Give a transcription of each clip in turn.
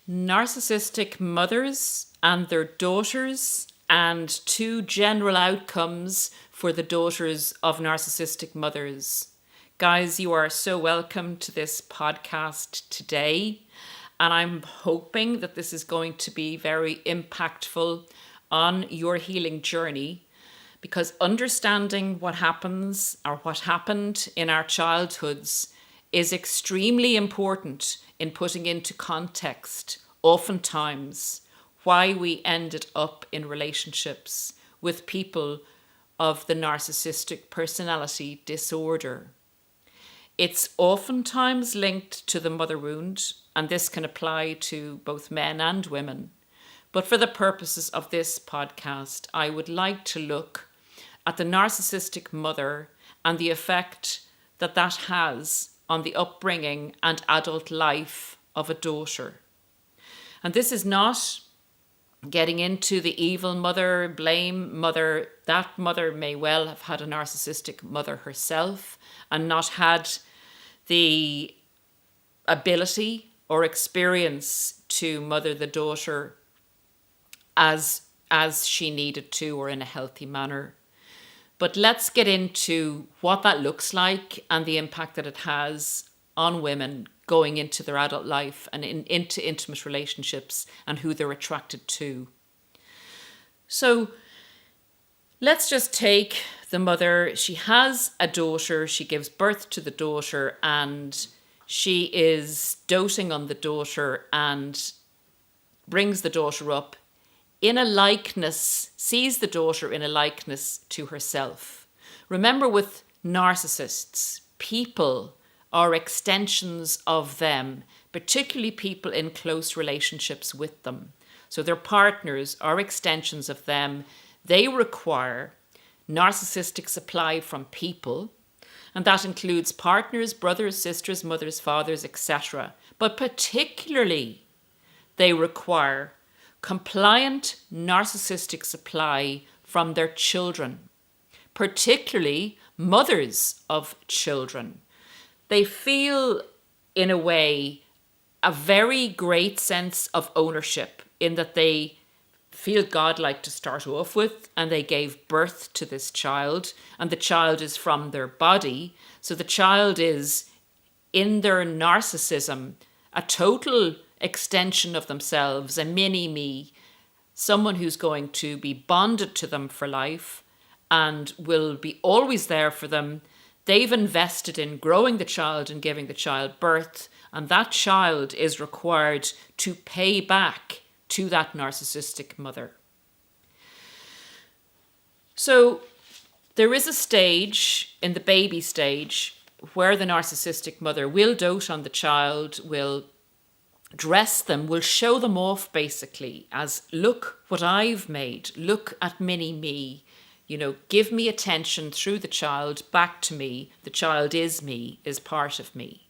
Narcissistic mothers and their daughters, and two general outcomes for the daughters of narcissistic mothers. Guys, you are so welcome to this podcast today, and I'm hoping that this is going to be very impactful on your healing journey, because understanding what happens or what happened in our childhoods is extremely important in putting into context, oftentimes, why we ended up in relationships with people of the narcissistic personality disorder. It's oftentimes linked to the mother wound, and this can apply to both men and women. But for the purposes of this podcast, I would like to look at the narcissistic mother and the effect that that has on the upbringing and adult life of a daughter. And this is not getting into the evil mother, blame mother. That mother may well have had a narcissistic mother herself and not had the ability or experience to mother the daughter as she needed to or in a healthy manner. But let's get into what that looks like and the impact that it has on women going into their adult life and into intimate relationships and who they're attracted to. So let's just take the mother. She has a daughter. She gives birth to the daughter, and she is doting on the daughter and brings the daughter up in a likeness, sees the daughter in a likeness to herself. Remember, with narcissists, people are extensions of them, particularly people in close relationships with them. So their partners are extensions of them. They require narcissistic supply from people, and that includes partners, brothers, sisters, mothers, fathers, etc. But particularly, they require compliant narcissistic supply from their children, particularly mothers of children. They feel, in a way, a very great sense of ownership in that they feel godlike to start off with, and they gave birth to this child, and the child is from their body. So the child is, in their narcissism, a total extension of themselves, a mini me, someone who's going to be bonded to them for life and will be always there for them. They've invested in growing the child and giving the child birth, and that child is required to pay back to that narcissistic mother. So there is a stage in the baby stage where the narcissistic mother will dote on the child, will dress them, will show them off basically as, look what I've made, look at mini me, give me attention through the child back to me. The child is me, is part of me.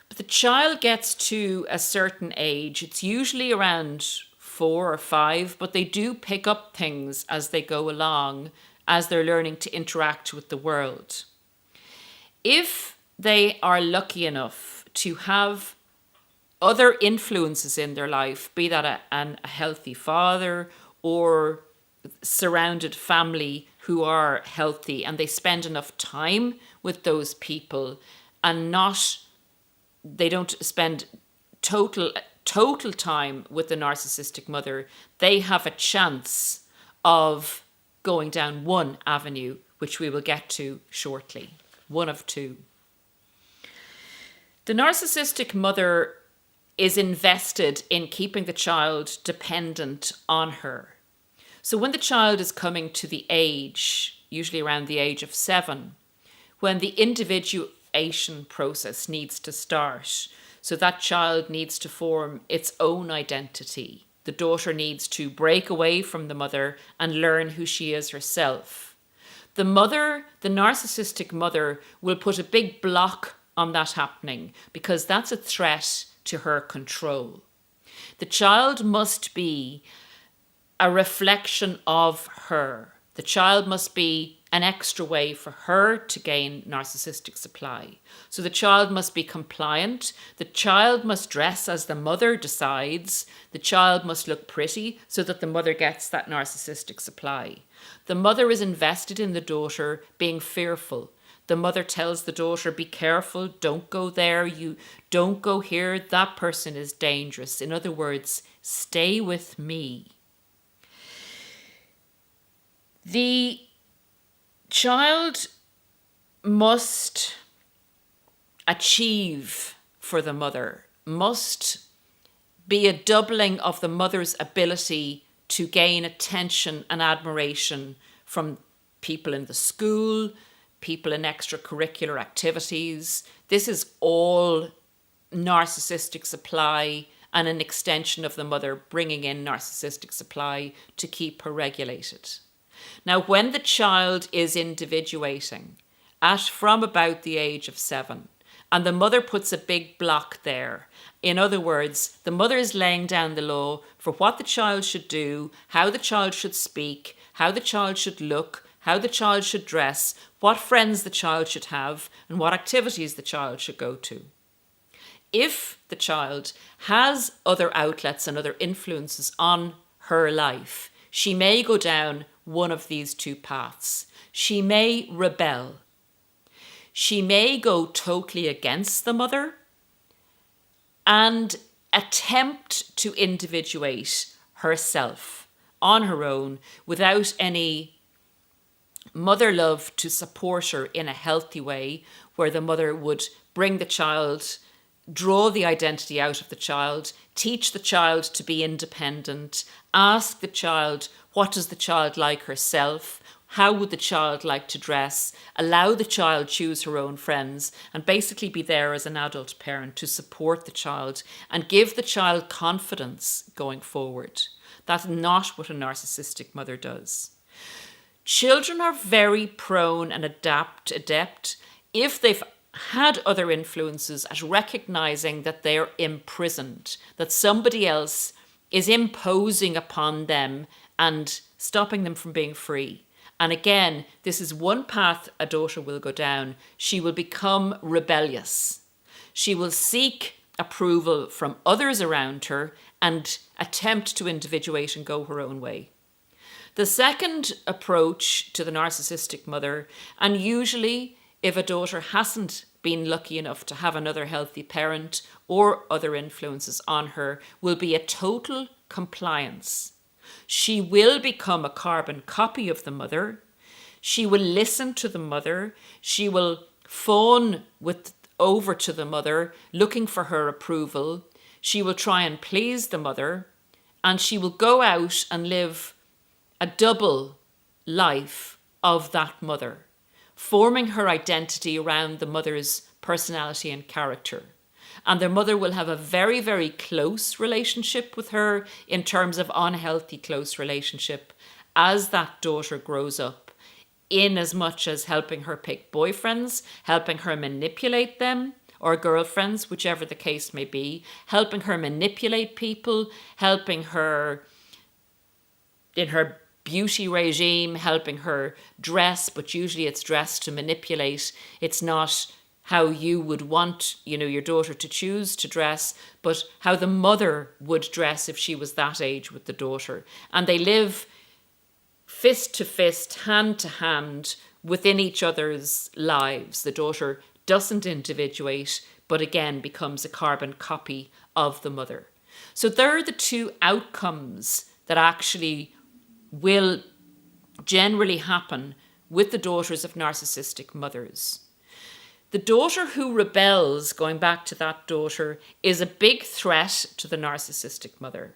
But the child gets to a certain age, it's usually around 4 or 5, but they do pick up things as they go along, as they're learning to interact with the world. If they are lucky enough to have other influences in their life, be that a healthy father or surrounded family who are healthy, and they spend enough time with those people and they don't spend total time with the narcissistic mother, they have a chance of going down one avenue, which we will get to shortly. One of two. The narcissistic mother is invested in keeping the child dependent on her. So when the child is coming to the age, usually around the age of 7, when the individuation process needs to start, so that child needs to form its own identity. The daughter needs to break away from the mother and learn who she is herself. The narcissistic mother, will put a big block on that happening because that's a threat to her control. The child must be a reflection of her. The child must be an extra way for her to gain narcissistic supply. So the child must be compliant. The child must dress as the mother decides. The child must look pretty so that the mother gets that narcissistic supply. The mother is invested in the daughter being fearful. The mother tells the daughter, be careful, don't go there, you don't go here, that person is dangerous. In other words, stay with me. The child must achieve for the mother, must be a doubling of the mother's ability to gain attention and admiration from people in the school, people in extracurricular activities. This is all narcissistic supply and an extension of the mother bringing in narcissistic supply to keep her regulated. Now, when the child is individuating from about the age of 7, and the mother puts a big block there, in other words, the mother is laying down the law for what the child should do, how the child should speak, how the child should look, how the child should dress, what friends the child should have, and what activities the child should go to. If the child has other outlets and other influences on her life, she may go down one of these two paths. She may rebel. She may go totally against the mother and attempt to individuate herself on her own without any mother love to support her in a healthy way, where the mother would bring the child, draw the identity out of the child, teach the child to be independent, ask the child, what does the child like herself? How would the child like to dress? Allow the child choose her own friends, and basically be there as an adult parent to support the child and give the child confidence going forward. That's not what a narcissistic mother does. Children are very prone and adept if they've had other influences at recognizing that they're imprisoned, that somebody else is imposing upon them and stopping them from being free. And again, this is one path a daughter will go down. She will become rebellious. She will seek approval from others around her and attempt to individuate and go her own way. The second approach to the narcissistic mother, and usually if a daughter hasn't been lucky enough to have another healthy parent or other influences on her, will be a total compliance. She will become a carbon copy of the mother. She will listen to the mother. She will fawn over to the mother, looking for her approval. She will try and please the mother, and she will go out and live a double life of that mother, forming her identity around the mother's personality and character. And their mother will have a very, very close relationship with her in terms of unhealthy close relationship as that daughter grows up, in as much as helping her pick boyfriends, helping her manipulate them, or girlfriends, whichever the case may be, helping her manipulate people, helping her in her beauty regime, helping her dress, but usually it's dress to manipulate. It's not how you would want, your daughter to choose to dress, but how the mother would dress if she was that age with the daughter. And they live fist to fist, hand to hand, within each other's lives. The daughter doesn't individuate, but again becomes a carbon copy of the mother. So there are the two outcomes that actually will generally happen with the daughters of narcissistic mothers. The daughter who rebels, going back to that daughter, is a big threat to the narcissistic mother.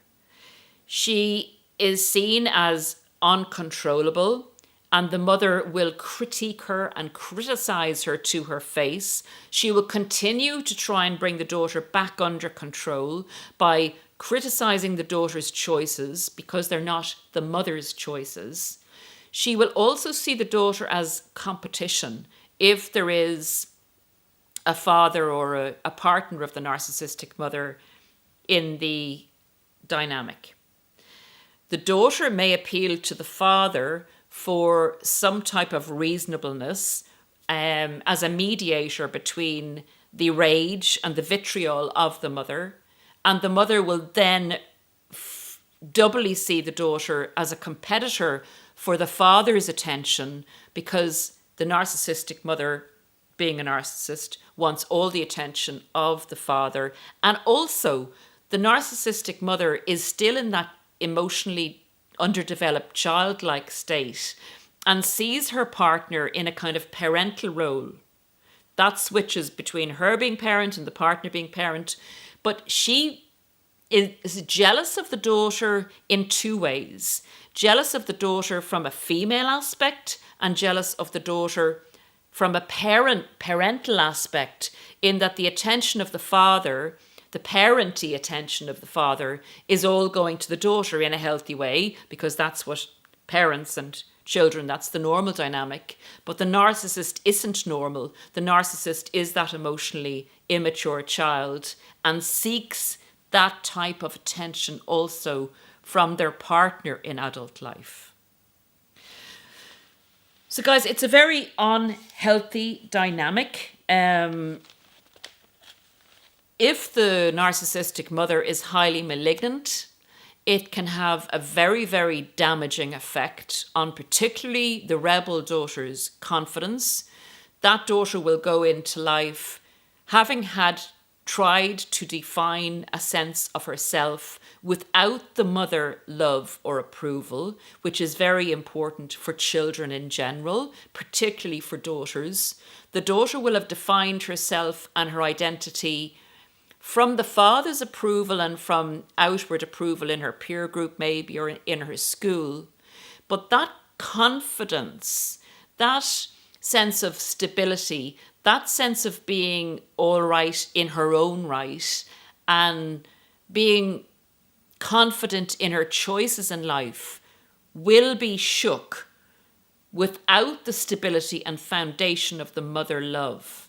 She is seen as uncontrollable, and the mother will critique her and criticize her to her face. She will continue to try and bring the daughter back under control by criticizing the daughter's choices because they're not the mother's choices. She will also see the daughter as competition if there is a father or a partner of the narcissistic mother in the dynamic. The daughter may appeal to the father for some type of reasonableness as a mediator between the rage and the vitriol of the mother. And the mother will then doubly see the daughter as a competitor for the father's attention, because the narcissistic mother, being a narcissist, wants all the attention of the father. And also, the narcissistic mother is still in that emotionally underdeveloped childlike state and sees her partner in a kind of parental role. That switches between her being parent and the partner being parent. But she is jealous of the daughter in two ways. Jealous of the daughter from a female aspect, and jealous of the daughter from a parental aspect, in that the attention of the father, the parenty attention of the father, is all going to the daughter in a healthy way, because that's what parents and children, that's the normal dynamic. But the narcissist isn't normal. The narcissist is that emotionally immature child and seeks that type of attention also from their partner in adult life. So guys, it's a very unhealthy dynamic. If the narcissistic mother is highly malignant, it can have a very, very damaging effect on particularly the rebel daughter's confidence. That daughter will go into life having had tried to define a sense of herself without the mother love or approval, which is very important for children in general, particularly for daughters. The daughter will have defined herself and her identity from the father's approval and from outward approval in her peer group maybe, or in her school. But that confidence, that sense of stability, that sense of being all right in her own right and being confident in her choices in life will be shook without the stability and foundation of the mother love.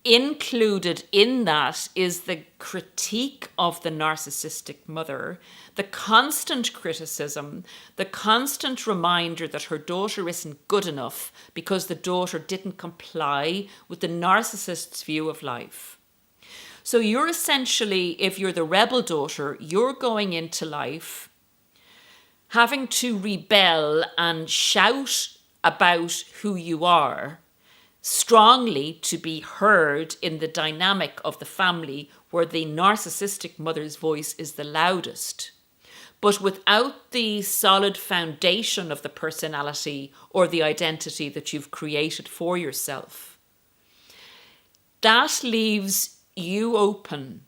Included in that is the critique of the narcissistic mother, the constant criticism, the constant reminder that her daughter isn't good enough because the daughter didn't comply with the narcissist's view of life. So you're essentially, if you're the rebel daughter, you're going into life having to rebel and shout about who you are strongly to be heard in the dynamic of the family where the narcissistic mother's voice is the loudest, but without the solid foundation of the personality or the identity that you've created for yourself. That leaves you open.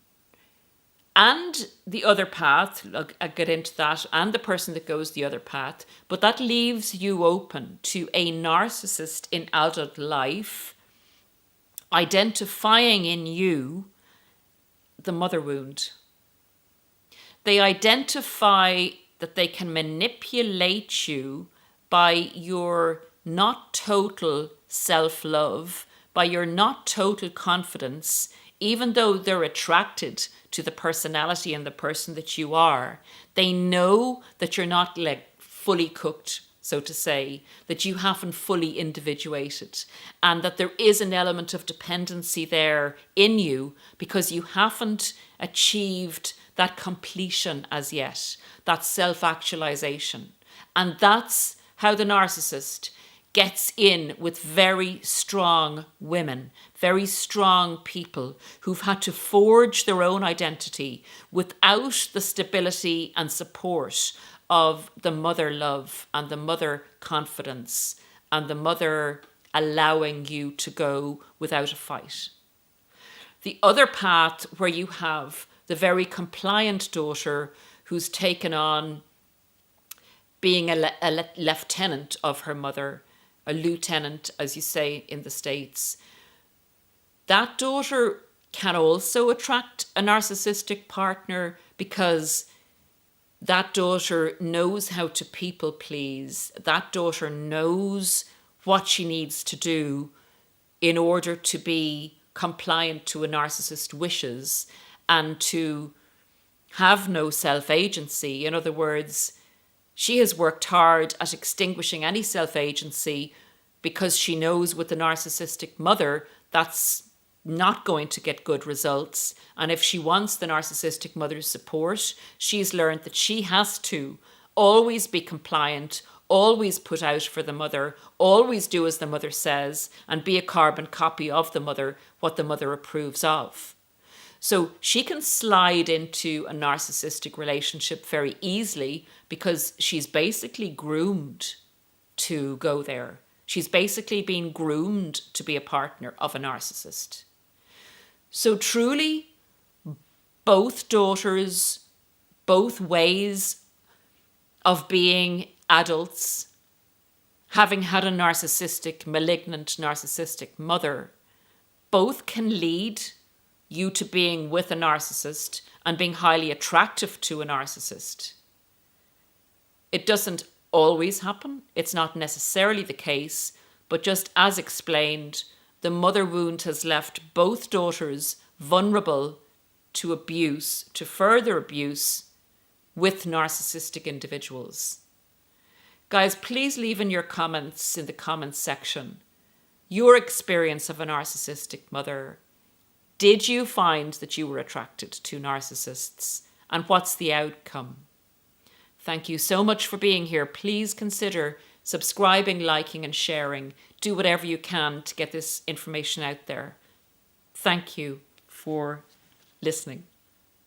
And the other path, I'll get into that, and the person that goes the other path, but that leaves you open to a narcissist in adult life identifying in you the mother wound. They identify that they can manipulate you by your not total self-love, by your not total confidence, even though they're attracted to the personality and the person that you are. They know that you're not fully cooked, so to say, that you haven't fully individuated, and that there is an element of dependency there in you because you haven't achieved that completion as yet, that self-actualization. And that's how the narcissist gets in with very strong women, very strong people who've had to forge their own identity without the stability and support of the mother love and the mother confidence and the mother allowing you to go without a fight. The other path where you have the very compliant daughter who's taken on being a lieutenant of her mother, a lieutenant, as you say in the States. That daughter can also attract a narcissistic partner because that daughter knows how to people please. That daughter knows what she needs to do in order to be compliant to a narcissist's wishes and to have no self-agency. In other words, She has worked hard at extinguishing any self-agency because she knows with the narcissistic mother that's not going to get good results. And if she wants the narcissistic mother's support, she's learned that she has to always be compliant, always put out for the mother, always do as the mother says, and be a carbon copy of the mother, what the mother approves of. So she can slide into a narcissistic relationship very easily because she's basically groomed to go there. She's basically been groomed to be a partner of a narcissist. So truly, both daughters, both ways of being adults, having had a narcissistic, malignant narcissistic mother, both can lead you to being with a narcissist and being highly attractive to a narcissist. It doesn't always happen. It's not necessarily the case, but just as explained, the mother wound has left both daughters vulnerable to abuse, to further abuse with narcissistic individuals. Guys, please leave in your comments in the comments section your experience of a narcissistic mother. Did you find that you were attracted to narcissists? And what's the outcome? Thank you so much for being here. Please consider subscribing, liking, and sharing. Do whatever you can to get this information out there. Thank you for listening.